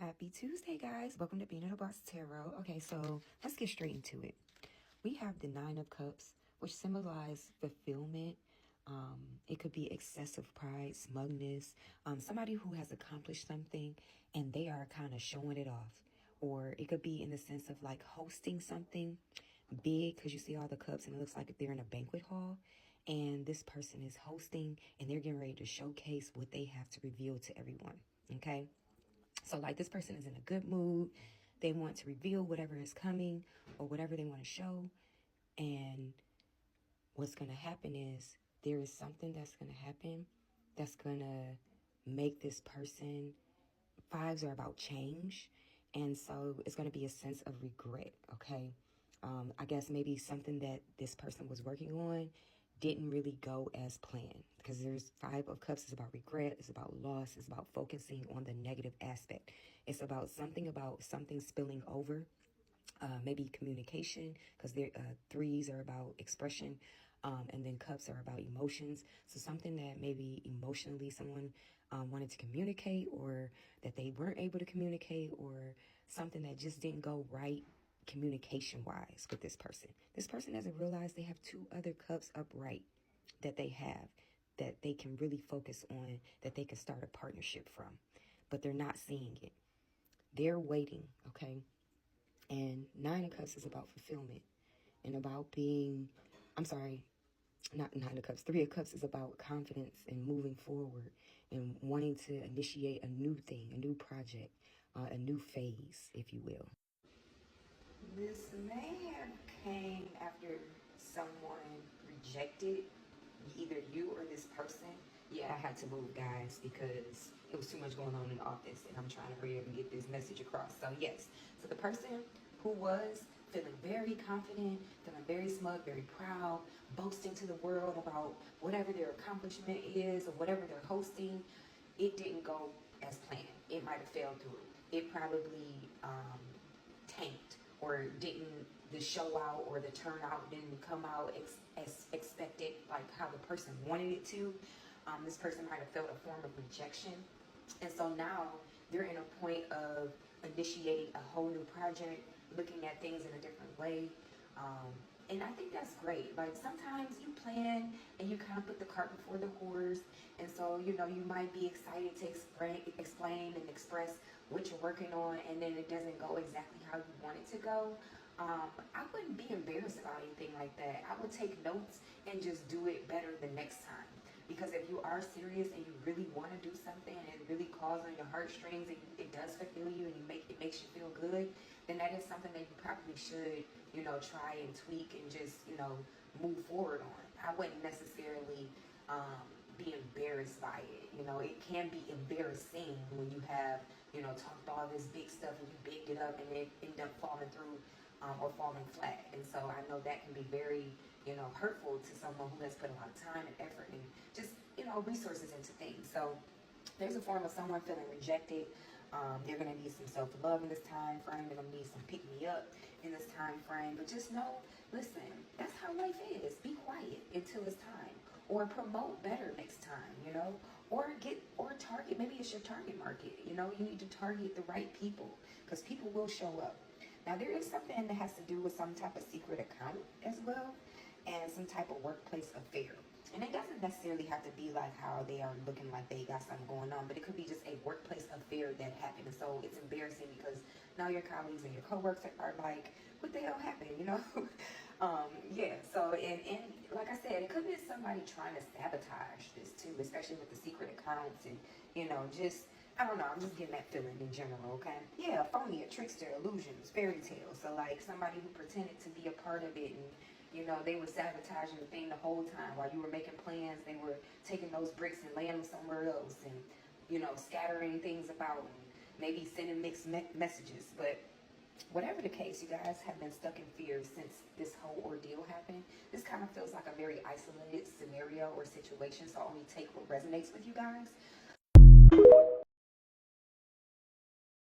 Happy Tuesday, guys. Welcome to Being a Boss Tarot. Okay, so let's get straight into it. We have the Nine of Cups, which symbolize fulfillment. It could be excessive pride, smugness, somebody who has accomplished something and they are kind of showing it off. Or it could be in the sense of like hosting something big, because you see all the cups and it looks like they're in a banquet hall. And this person is hosting and they're getting ready to showcase what they have to reveal to everyone. Okay. So like this person is in a good mood. They want to reveal whatever is coming or whatever they want to show. And what's going to happen is there is something that's going to happen that's going to make this person, fives are about change. And so it's going to be a sense of regret. Okay. I guess maybe something that this person was working on didn't really go as planned, because there's Five of Cups is about regret, it's about loss, it's about focusing on the negative aspect. It's about something spilling over, maybe communication, because threes are about expression, and then cups are about emotions. So something that maybe emotionally someone wanted to communicate, or that they weren't able to communicate, or something that just didn't go right communication wise with this person. This person doesn't realize they have two other cups upright that they have, that they can really focus on, that they can start a partnership from, but they're not seeing it. They're waiting. Okay. And Nine of Cups is about fulfillment and about being, I'm sorry, not Nine of Cups. Three of Cups is about confidence and moving forward and wanting to initiate a new thing, a new project, a new phase, if you will. This may have came after someone rejected either you or this person. Yeah, I had to move, guys, because it was too much going on in the office and I'm trying to hurry up and get this message across. So yes, so the person who was feeling very confident, feeling very smug, very proud, boasting to the world about whatever their accomplishment is or whatever they're hosting, it didn't go as planned. It might have failed through. It probably tanked, or didn't, the show out or the turnout didn't come out as expected, like how the person wanted it to. This person might have felt a form of rejection. And so now they're in a point of initiating a whole new project, looking at things in a different way. And I think that's great. Like sometimes you plan and you kind of put the cart before the horse. And so, you know, you might be excited to explain and express what you're working on, and then it doesn't go exactly how you want it to go. I wouldn't be embarrassed about anything like that. I would take notes and just do it better the next time. Because if you are serious and you really want to do something and it really calls on your heartstrings and it does fulfill you and it makes you feel good, then that is something that you probably should, you know, try and tweak and just, you know, move forward on. I wouldn't necessarily be embarrassed by it. You know, it can be embarrassing when you have, you know, talked all this big stuff and you bigged it up and it ended up falling through or falling flat. And so I know that can be very, you know, hurtful to someone who has put a lot of time and effort and just, you know, resources into things. So there's a form of someone feeling rejected. They're going to need some self-love in this time frame. They're going to need some pick-me-up in this time frame. But just know, listen, that's how life is. Be quiet until it's time. Or promote better next time, you know. Or target, maybe it's your target market. You know, you need to target the right people, because people will show up. Now, there is something that has to do with some type of secret account as well, and some type of workplace affair. And it doesn't necessarily have to be like how they are looking like they got something going on, but it could be just a workplace affair that happened. And so it's embarrassing because now your colleagues and your coworkers are like, what the hell happened, you know? Yeah, so, and like I said, it could be somebody trying to sabotage this too, especially with the secret accounts and, you know, just, I don't know, I'm just getting that feeling in general, okay? Yeah, phony, a trickster, illusions, fairy tales. So like somebody who pretended to be a part of it, and you know, they were sabotaging the thing the whole time while you were making plans. They were taking those bricks and laying them somewhere else and, you know, scattering things about and maybe sending mixed messages. But whatever the case, you guys have been stuck in fear since this whole ordeal happened. This kind of feels like a very isolated scenario or situation, so only take what resonates with you guys.